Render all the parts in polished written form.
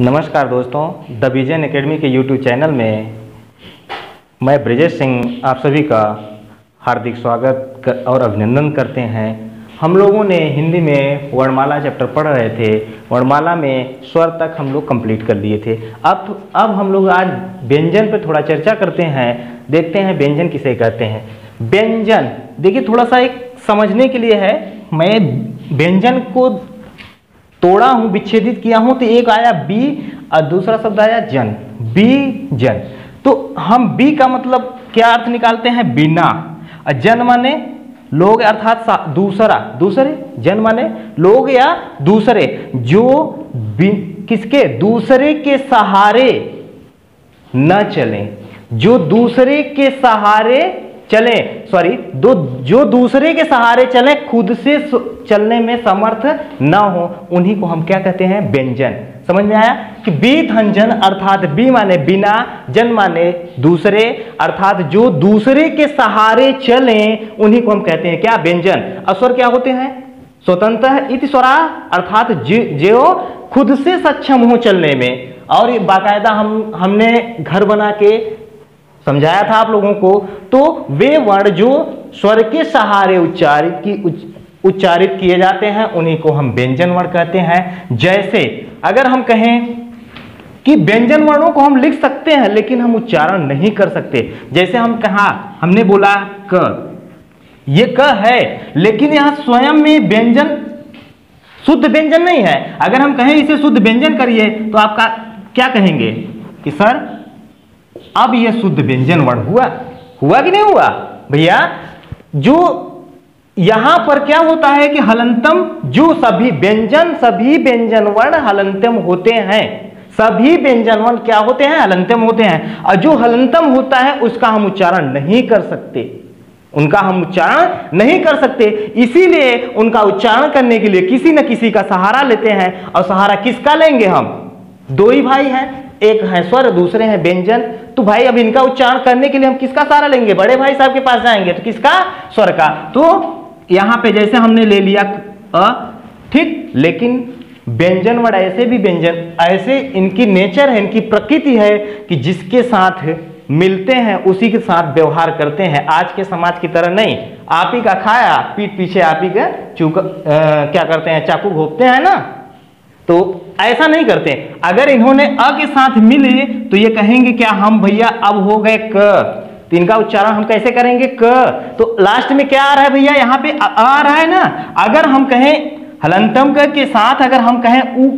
नमस्कार दोस्तों, the vision academy के यूट्यूब चैनल में मैं ब्रजेश सिंह आप सभी का हार्दिक स्वागत और अभिनंदन करते हैं। हम लोगों ने हिंदी में वर्णमाला चैप्टर पढ़ रहे थे। वर्णमाला में स्वर तक हम लोग कंप्लीट कर लिए थे। अब हम लोग आज व्यंजन पर थोड़ा चर्चा करते हैं। देखते हैं व्यंजन किसे कहते हैं। व्यंजन देखिए, थोड़ा सा एक समझने के लिए है। मैं व्यंजन को तोड़ा हूं, विच्छेदित किया हूं, तो एक आया बी और दूसरा शब्द आया जन, बी जन। तो हम बी का मतलब क्या अर्थ निकालते हैं? बिना। और जन माने लोग अर्थात दूसरा, दूसरे। जन माने लोग या दूसरे, जो किसके? दूसरे के सहारे न चलें, जो दूसरे के सहारे चले, जो दूसरे के सहारे चले, खुद से चलने में समर्थ न हो, उन्हीं को हम क्या कहते हैं? व्यंजन। समझ में आया कि बी धन जन अर्थात बी माने बिना, जन माने दूसरे, अर्थात जो दूसरे के सहारे चले, उन्हीं को हम कहते हैं क्या? व्यंजन। और स्वर क्या होते हैं? स्वतंत्र इति स्वरा अर्थात जो खुद से सक्षम हो चलने में। और बाकायदा हमने घर बना के समझाया था आप लोगों को। तो वे वर्ण जो स्वर के सहारे उच्चारित किए जाते हैं, उन्हीं को हम व्यंजन वर्ण कहते हैं। जैसे अगर हम कहें कि व्यंजन वर्णों को हम लिख सकते हैं लेकिन हम उच्चारण नहीं कर सकते। जैसे हमने बोला क, ये क है, लेकिन यहां स्वयं में व्यंजन शुद्ध व्यंजन नहीं है। अगर हम कहें इसे शुद्ध व्यंजन करिए तो आपका क्या कहेंगे कि सर अब यह शुद्ध व्यंजन वर्ण हुआ कि नहीं हुआ? भैया, जो यहां पर क्या होता है कि हलंतम, जो सभी व्यंजन वर्ण हलंतम होते हैं। सभी व्यंजन वर्ण क्या होते हैं? हलंतम होते हैं। और जो हलंतम होता है उसका हम उच्चारण नहीं कर सकते, इसीलिए उनका उच्चारण करने के लिए किसी न किसी का सहारा लेते हैं। और सहारा किसका लेंगे? हम दो ही भाई हैं, एक है स्वर, दूसरे हैं व्यंजन। तो भाई अब इनका उच्चारण करने के लिए हम किसका सहारा लेंगे? बड़े भाई साहब के पास जाएंगे, तो किसका? स्वर का। तो यहां पे जैसे हमने ले लिया अ, ठीक, लेकिन व्यंजन वर्ण ऐसे इनकी नेचर है, इनकी प्रकृति है कि जिसके साथ मिलते हैं उसी के साथ व्यवहार करते हैं। आज के समाज की तरह नहीं, आप ही का खाया, पीठ पीछे आप ही का क्या करते हैं? चाकू घोंपते हैं ना, तो ऐसा नहीं करते। अगर इन्होंने अ के साथ मिले तो ये कहेंगे क्या? हम भैया अब हो गए क, तो इनका उच्चारण हम कैसे करेंगे? क। तो लास्ट में क्या आ रहा है भैया? यहाँ पे आ रहा है ना। अगर हम कहें हलंतम के साथ अगर हम कहें उ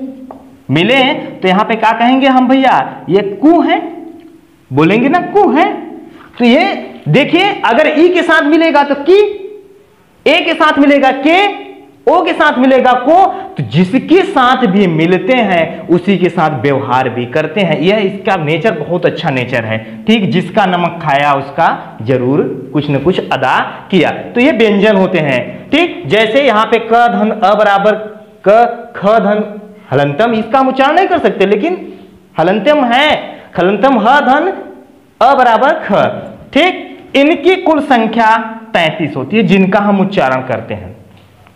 मिले तो यहाँ पे क्या कहेंगे हम भैया? ये कु है, बोलेंगे ना कु है। तो ये देखिए, अगर ई के साथ मिलेगा तो की, ए के साथ मिलेगा के, ओ के साथ मिलेगा को, तो जिसके साथ भी मिलते हैं उसी के साथ व्यवहार भी करते हैं। यह इसका नेचर बहुत अच्छा नेचर है। ठीक, जिसका नमक खाया उसका जरूर कुछ न कुछ अदा किया। तो ये व्यंजन होते हैं। ठीक, जैसे यहाँ पे क धन अ बराबर क, ख धन हलंतम, इसका हम उच्चारण नहीं कर सकते, लेकिन हलंतम है। हलंतम ह धन अ बराबर ख। ठीक, इनकी कुल संख्या 33 होती है जिनका हम उच्चारण करते हैं,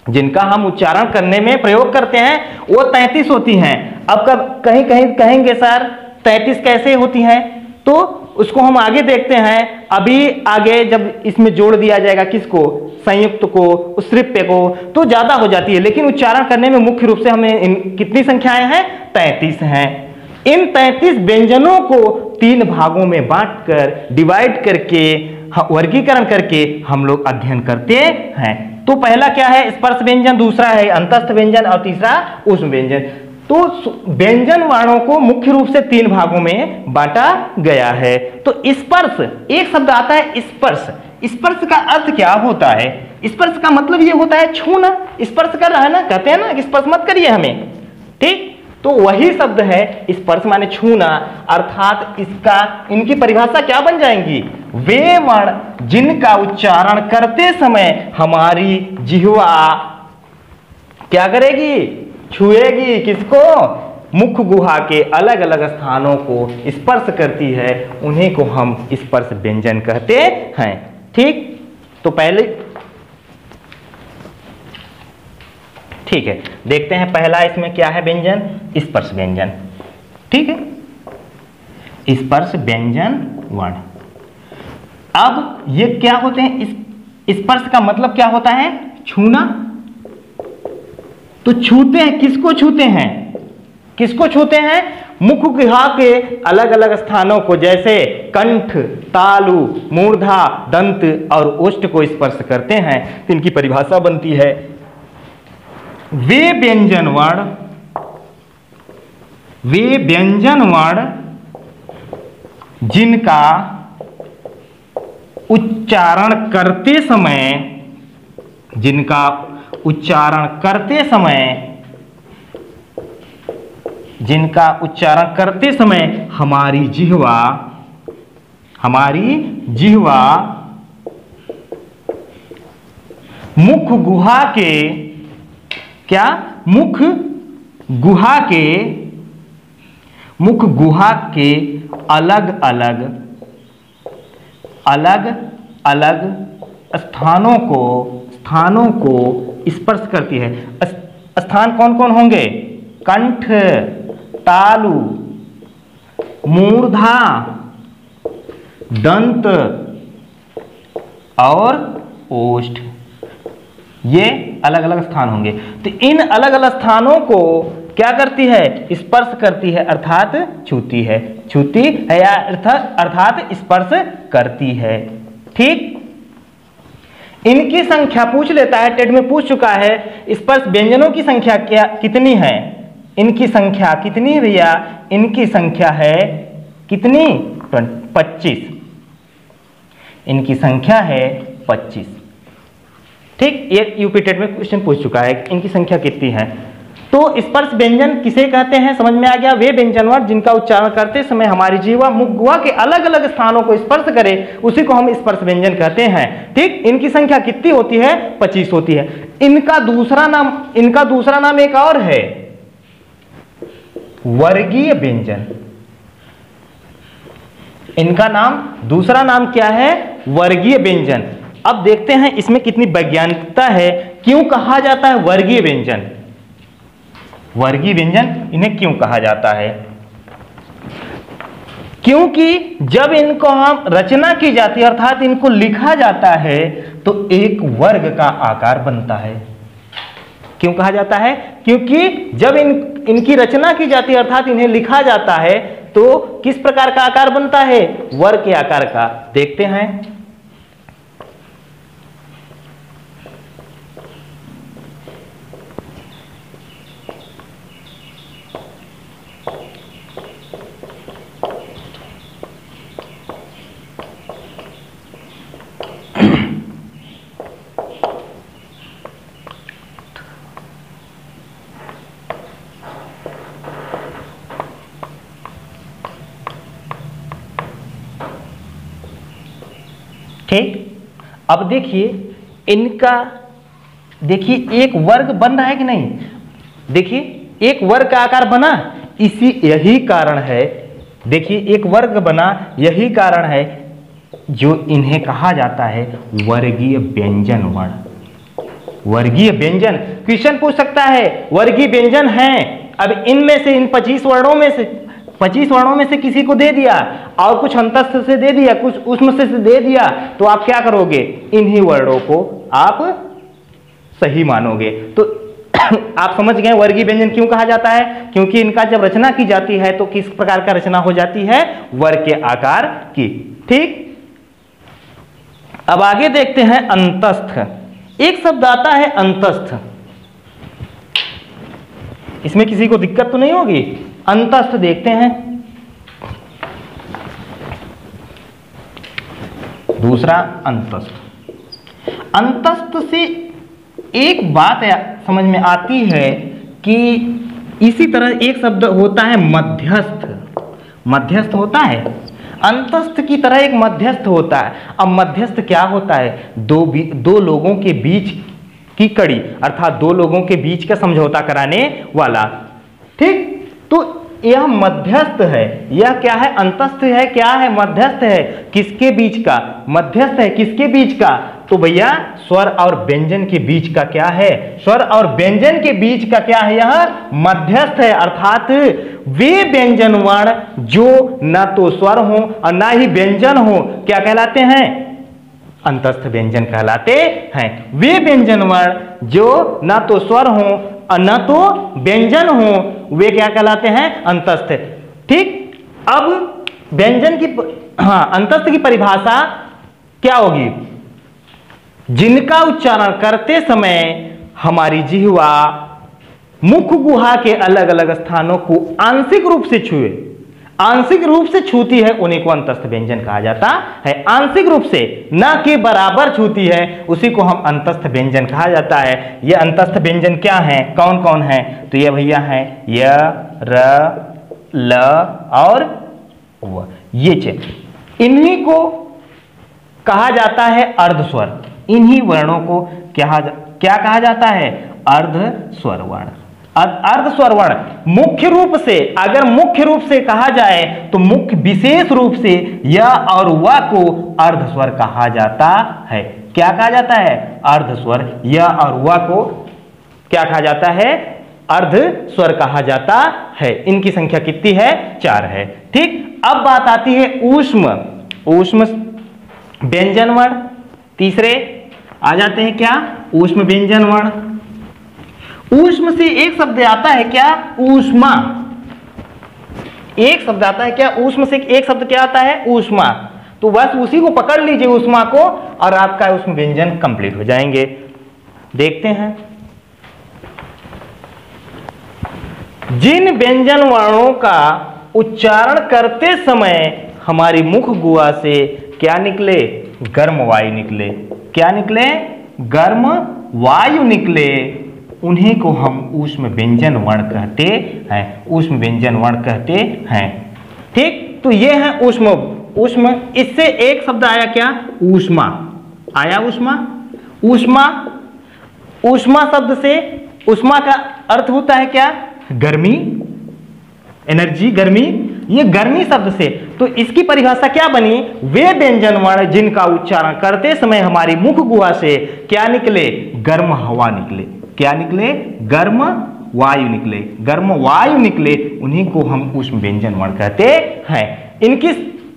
जिनका हम उच्चारण करने में प्रयोग करते हैं, वो 33 होती हैं। अब कहीं कहेंगे सर 33 कैसे होती हैं? तो उसको हम आगे देखते हैं। अभी आगे जब इसमें जोड़ दिया जाएगा किसको? संयुक्त को, श्रिप्य को, तो ज्यादा हो जाती है। लेकिन उच्चारण करने में मुख्य रूप से हमें कितनी संख्याएं हैं? 33 हैं। इन 33 व्यंजनों को 3 भागों में बांटकर, डिवाइड करके, वर्गीकरण करके हम लोग अध्ययन करते हैं। तो पहला क्या है? स्पर्श व्यंजन, दूसरा है अंतस्थ व्यंजन और तीसरा ऊष्म व्यंजन। तो व्यंजन वर्णों को मुख्य रूप से 3 भागों में बांटा गया है। तो स्पर्श, एक शब्द आता है स्पर्श। स्पर्श का अर्थ क्या होता है? स्पर्श का मतलब ये होता है छूना, स्पर्श कर रहा है ना, कहते हैं ना कि स्पर्श मत करिए हमें। ठीक, तो वही शब्द है स्पर्श माने छूना। अर्थात इनकी परिभाषा क्या बन जाएंगी? वे वर्ण जिनका उच्चारण करते समय हमारी जिह्वा क्या करेगी? छुएगी किसको? मुख गुहा के अलग अलग स्थानों को स्पर्श करती है, उन्हीं को हम स्पर्श व्यंजन कहते हैं। ठीक, तो पहले ठीक है, देखते हैं पहला इसमें क्या है व्यंजन? स्पर्श व्यंजन। ठीक है, स्पर्श व्यंजन वर्ण। अब ये क्या होते हैं, स्पर्श का मतलब क्या होता है, छूना। तो छूते हैं, किसको छूते हैं, किसको छूते हैं, मुख गुहा के अलग अलग स्थानों को, जैसे कंठ, तालु, मूर्धा, दंत और ओष्ठ को स्पर्श करते हैं। तो इनकी परिभाषा बनती है, वे व्यंजन वर्ण जिनका उच्चारण करते समय हमारी जिह्वा मुख गुहा के अलग अलग स्थानों को स्पर्श करती है। स्थान कौन कौन होंगे, कंठ, तालु, मूर्धा, दंत और ओष्ठ, ये अलग अलग स्थान होंगे। तो इन अलग अलग स्थानों को क्या करती है, स्पर्श करती है, अर्थात छूती है या अर्थात स्पर्श करती है। ठीक, इनकी संख्या पूछ लेता है, टेट में पूछ चुका है, स्पर्श व्यंजनों की संख्या कितनी है, इनकी संख्या कितनी है भैया, इनकी संख्या है कितनी, 25, इनकी संख्या है 25। ठीक, ये यूपी टेट में क्वेश्चन पूछ चुका है, इनकी संख्या कितनी है। तो स्पर्श व्यंजन किसे कहते हैं, समझ में आ गया, वे व्यंजन वर्ण जिनका उच्चारण करते समय हमारी जीवा मुख गुहा के अलग अलग स्थानों को स्पर्श करे, उसी को हम स्पर्श व्यंजन कहते हैं। ठीक, इनकी संख्या कितनी होती है, 25 होती है। इनका दूसरा नाम एक और है, वर्गीय व्यंजन। इनका दूसरा नाम क्या है, वर्गीय व्यंजन। अब देखते हैं इसमें कितनी वैज्ञानिकता है, क्यों कहा जाता है वर्गीय व्यंजन। वर्गीय व्यंजन इन्हें क्यों कहा जाता है, क्योंकि जब इनको हम रचना की जाती है अर्थात इनको लिखा जाता है तो एक वर्ग का आकार बनता है। क्यों कहा जाता है, क्योंकि जब इनकी रचना की जाती है अर्थात इन्हें लिखा जाता है तो किस प्रकार का आकार बनता है, वर्ग के आकार का। देखते हैं, ठीक, अब देखिए एक वर्ग बन रहा है कि नहीं, देखिए एक वर्ग का आकार बना, यही कारण है, देखिए एक वर्ग बना, यही कारण है जो इन्हें कहा जाता है वर्गीय व्यंजन वर्ण। वर्गीय व्यंजन क्वेश्चन पूछ सकता है, वर्गीय व्यंजन है, अब इनमें से इन 25 वर्णों में से किसी को दे दिया और कुछ अंतस्थ से दे दिया, कुछ उसमें से दे दिया, तो आप क्या करोगे, इन्हीं वर्णों को आप सही मानोगे। तो आप समझ गए वर्गीय व्यंजन क्यों कहा जाता है, क्योंकि इनका जब रचना की जाती है तो किस प्रकार का रचना हो जाती है, वर्ग के आकार की। ठीक, अब आगे देखते हैं अंतस्थ। एक शब्द आता है अंतस्थ, इसमें किसी को दिक्कत तो नहीं होगी। अंतस्थ देखते हैं, दूसरा अंतस्थ। अंतस्थ से एक बात समझ में आती है कि इसी तरह एक शब्द होता है मध्यस्थ। मध्यस्थ होता है, अंतस्थ की तरह एक मध्यस्थ होता है। अब मध्यस्थ क्या होता है, दो लोगों के बीच की कड़ी, अर्थात दो लोगों के बीच का समझौता कराने वाला। ठीक, तो यह मध्यस्थ है, यह क्या है, अंतस्थ है, क्या है, मध्यस्थ है। किसके बीच का, मध्यस्थ है किसके बीच का, तो भैया स्वर और व्यंजन के बीच का क्या है, स्वर और व्यंजन के बीच का क्या है, यह मध्यस्थ है। अर्थात वे व्यंजन वर्ण जो न तो स्वर हो और ना ही व्यंजन हो, क्या कहलाते हैं, अंतस्थ व्यंजन कहलाते हैं। वे व्यंजन वर्ण जो न तो स्वर हो और न तो व्यंजन हो, वे क्या कहलाते हैं, अंतस्थ। ठीक, अब व्यंजन की अंतस्थ की परिभाषा क्या होगी, जिनका उच्चारण करते समय हमारी जिह्वा मुख गुहा के अलग अलग स्थानों को आंशिक रूप से छुए, आंशिक रूप से छूती है, उन्हीं को अंतस्थ व्यंजन कहा जाता है। आंशिक रूप से न के बराबर छूती है, उसी को हम अंतस्थ व्यंजन कहा जाता है। ये अंतस्थ व्यंजन क्या है, कौन कौन है, तो ये भैया है य, र, ल और व, ये छह। इन्हीं को कहा जाता है अर्धस्वर। इन्हीं वर्णों को क्या कहा जाता है, अर्धस्वर वर्ण। अर्धस्वर वर्ण मुख्य रूप से, अगर मुख्य रूप से कहा जाए तो मुख्य विशेष रूप से य और व को अर्धस्वर कहा जाता है। क्या कहा जाता है, अर्धस्वर। य और व को क्या कहा जाता है, अर्धस्वर कहा जाता है। इनकी संख्या कितनी है, 4 है। ठीक, अब बात आती है ऊष्म, ऊष्म व्यंजन वर्ण। तीसरे आ जाते हैं क्या, ऊष्म व्यंजन वर्ण। ऊष्म से एक शब्द आता है क्या, ऊष्मा। एक शब्द आता है क्या, ऊष्म से एक शब्द क्या आता है, ऊष्मा। तो बस उसी को पकड़ लीजिए, ऊष्मा को, और आपका ऊष्म व्यंजन कंप्लीट हो जाएंगे। देखते हैं, जिन व्यंजन वर्णों का उच्चारण करते समय हमारी मुख गुहा से क्या निकले, गर्म वायु निकले। क्या निकले, गर्म वायु निकले, उन्हीं को हम ऊष्म व्यंजन वर्ण कहते हैं, ऊष्म व्यंजन वर्ण कहते हैं। ठीक, तो ये है ऊष्म। ऊष्म, इससे एक शब्द आया क्या, ऊष्मा आया, ऊष्मा। ऊष्मा, ऊष्मा शब्द से, ऊष्मा का अर्थ होता है क्या, गर्मी, एनर्जी, गर्मी। ये गर्मी शब्द से, तो इसकी परिभाषा क्या बनी, वे व्यंजन वर्ण जिनका उच्चारण करते समय हमारी मुख गुहा से क्या निकले, गर्म हवा निकले। क्या निकले, गर्म वायु निकले, गर्म वायु निकले, उन्हीं को हम ऊष्म व्यंजन वर्ण कहते हैं। इनकी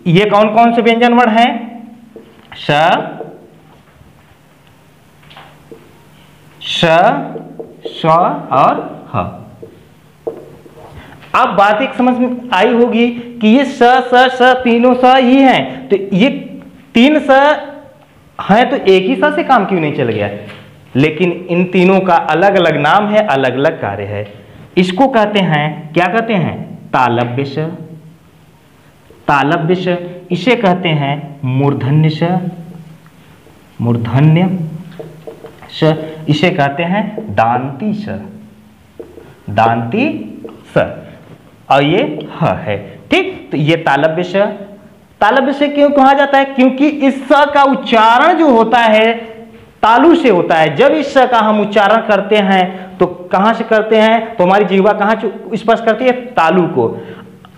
ये कौन कौन से व्यंजन वर्ण हैं, श, श और ह। अब बात एक समझ में आई होगी कि ये स तीनों स ही हैं, तो ये 3 स हैं, तो एक ही स से काम क्यों नहीं चल गया। लेकिन इन तीनों का अलग अलग नाम है, अलग अलग कार्य है। इसको कहते हैं, क्या कहते हैं, तालव्य श। तालव्य श, इसे कहते हैं मूर्धन्य श, मूर्धन्य श, इसे कहते हैं दांती श, दांती स, और ये ह है। ठीक, तो ये तालव्य श। तालव्य श क्यों कहा जाता है, क्योंकि इस स का उच्चारण जो होता है तालु से होता है। जब इस स का हम उच्चारण करते हैं तो कहां से करते हैं, तो हमारी जिह्वा कहां स्पर्श करती है, तालु को।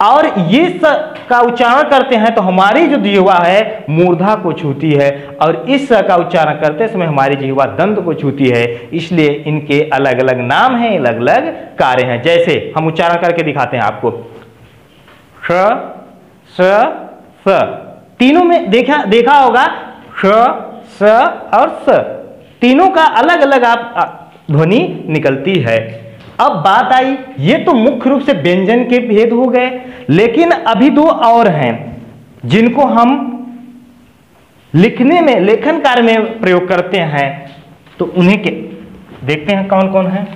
और ये स का उच्चारण करते हैं तो हमारी जो जिह्वा है मूर्धा को छूती है, और इस स का उच्चारण करते समय हमारी जिह्वा दंत को छूती है। इसलिए इनके अलग अलग नाम हैं, अलग अलग कार्य हैं। जैसे हम उच्चारण करके दिखाते हैं आपको, श, स, तीनों में देखा होगा, श, स और स, तीनों का अलग अलग आप ध्वनि निकलती है। अब बात आई, ये तो मुख्य रूप से व्यंजन के भेद हो गए, लेकिन अभी 2 और हैं जिनको हम लिखने में, लेखन कार्य में प्रयोग करते हैं। तो उन्हें के देखते हैं कौन कौन है।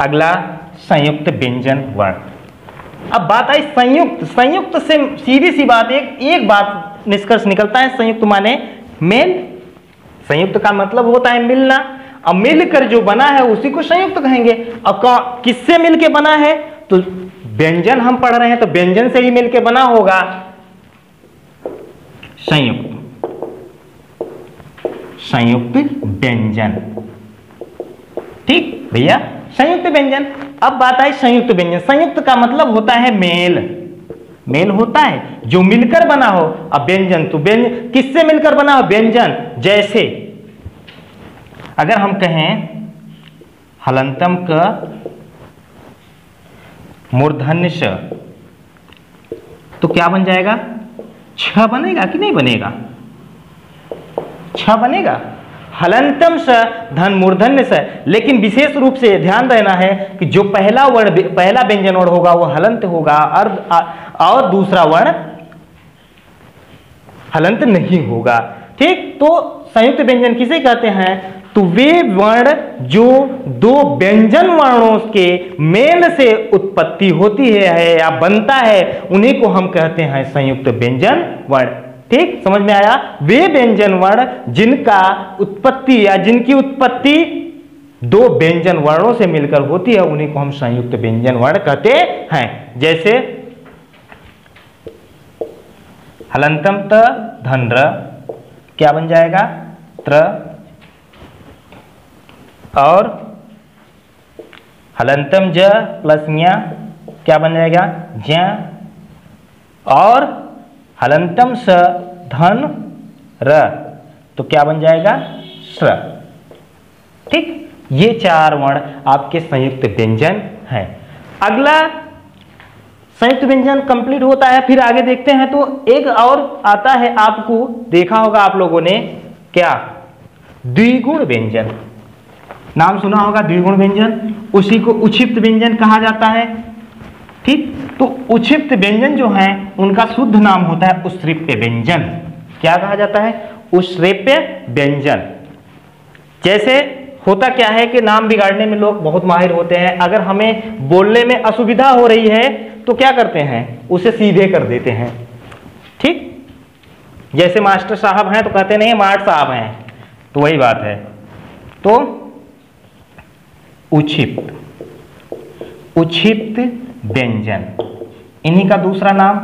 अगला संयुक्त व्यंजन वर्ण। अब बात आई संयुक्त। संयुक्त से सीधी सी बात, एक बात निष्कर्ष निकलता है, संयुक्त माने मेल। संयुक्त का मतलब होता है मिलना। अब मिलकर जो बना है उसी को संयुक्त कहेंगे। अब किससे मिलके बना है, तो व्यंजन हम पढ़ रहे हैं तो व्यंजन से ही मिलके बना होगा संयुक्त, संयुक्त व्यंजन। ठीक भैया, संयुक्त व्यंजन। अब बात आई संयुक्त व्यंजन। संयुक्त का मतलब होता है मेल। मेल होता है, जो मिलकर बना हो। अब व्यंजन तो व्यंजन किससे मिलकर बना हो? व्यंजन। जैसे अगर हम कहें हलंतम का मूर्धन्य श, तो क्या बन जाएगा? छ बनेगा कि नहीं बनेगा? छ बनेगा। हलंतम स धन मूर्धन्य स। लेकिन विशेष रूप से ध्यान देना है कि जो पहला व्यंजन वर्ण होगा वो हलंत होगा, और दूसरा वर्ण हलंत नहीं होगा। ठीक, तो संयुक्त व्यंजन किसे कहते हैं? तो वे वर्ण जो दो व्यंजन वर्णों के मेल से उत्पत्ति होती है या बनता है, उन्हीं को हम कहते हैं संयुक्त व्यंजन वर्ण। ठीक, समझ में आया? वे व्यंजन वर्ण जिनका उत्पत्ति या जिनकी उत्पत्ति दो व्यंजन वर्णों से मिलकर होती है, उन्हीं को हम संयुक्त व्यंजन वर्ण कहते हैं। जैसे हलंतम त धन र, क्या बन जाएगा? त्र। और हलंतम ज प्लस ञ, क्या बन जाएगा? ज्ञ। और हलंतम स धन र, तो क्या बन जाएगा? स्र। ठीक, ये चार वर्ण आपके संयुक्त व्यंजन हैं। अगला संयुक्त व्यंजन कंप्लीट होता है, फिर आगे देखते हैं। तो एक और आता है, आपको देखा होगा आप लोगों ने, क्या? द्विगुण व्यंजन। नाम सुना होगा द्विगुण व्यंजन, उसी को उक्षिप्त व्यंजन कहा जाता है। ठीक, तो उक्षिप्त व्यंजन जो है उनका शुद्ध नाम होता है उश्रिप्य व्यंजन। क्या कहा जाता है? उश्रिप्य व्यंजन। जैसे होता क्या है कि नाम बिगाड़ने में लोग बहुत माहिर होते हैं। अगर हमें बोलने में असुविधा हो रही है तो क्या करते हैं? उसे सीधे कर देते हैं। ठीक, जैसे मास्टर साहब हैं तो कहते नहीं मार्ट साहब हैं, तो वही बात है। तो उक्षिप्त व्यंजन, इन्हीं का दूसरा नाम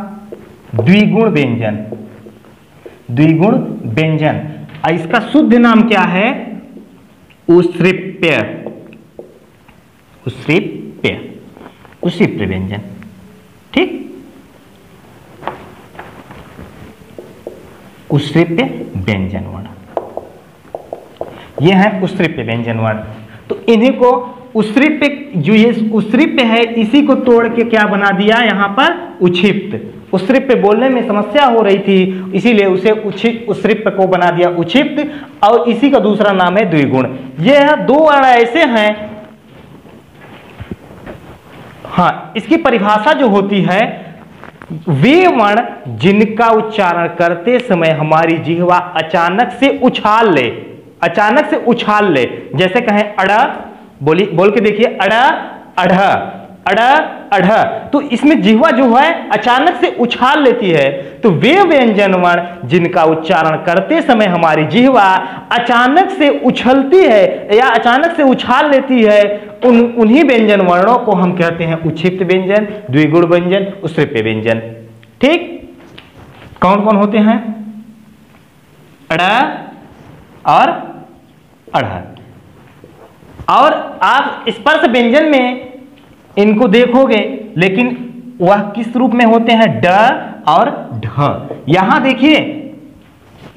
द्विगुण व्यंजन। द्विगुण व्यंजन, इसका शुद्ध नाम क्या है? उश्रिप्य। उश्रिप्य, उश्रिप्य व्यंजन। ठीक, उश्रिप्य व्यंजन वर्ण, ये है उश्रिप्य व्यंजन वर्ण। तो इन्हीं को उश्रिप्य, जो ये उश्रिप्य है, इसी को तोड़ के क्या बना दिया यहां पर? उक्षिप्त। उश्रिप्य बोलने में समस्या हो रही थी, इसीलिए उसे उश्रिप्य को बना दिया उक्षिप्त, और इसी का दूसरा नाम है द्विगुण। ये दो वर्ण ऐसे हैं, हाँ, इसकी परिभाषा जो होती है, वे वर्ण जिनका उच्चारण करते समय हमारी जिह्वा अचानक से उछाल ले, अचानक से उछाल ले। जैसे कहें अड़, बोल के देखिए, अड़ अढ़, अड़ अढ़, तो इसमें जिह्वा जो है अचानक से उछाल लेती है। तो वे व्यंजन वर्ण जिनका उच्चारण करते समय हमारी जिह्वा अचानक से उछलती है या अचानक से उछाल लेती है, उन्हीं व्यंजन वर्णों को हम कहते हैं उक्षिप्त व्यंजन, द्विगुण व्यंजन, उश्रिप्य व्यंजन। ठीक, कौन कौन होते हैं? अड़ और अढ़। और आप स्पर्श व्यंजन में इनको देखोगे, लेकिन वह किस रूप में होते हैं? ड और ढ। यहां देखिए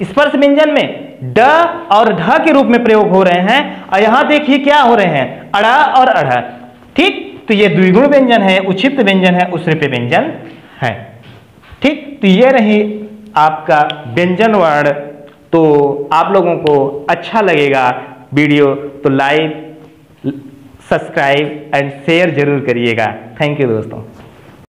स्पर्श व्यंजन में ड और ढ के रूप में प्रयोग हो रहे हैं, और यहां देखिए क्या हो रहे हैं? अड़ा और अढ़। ठीक, तो ये द्विगुण व्यंजन है, उक्षिप्त व्यंजन है, उश्रिप्य व्यंजन है। ठीक, तो ये रही आपका व्यंजन वर्ण। तो आप लोगों को अच्छा लगेगा वीडियो तो लाइक, सब्सक्राइब एंड शेयर जरूर करिएगा। थैंक यू दोस्तों।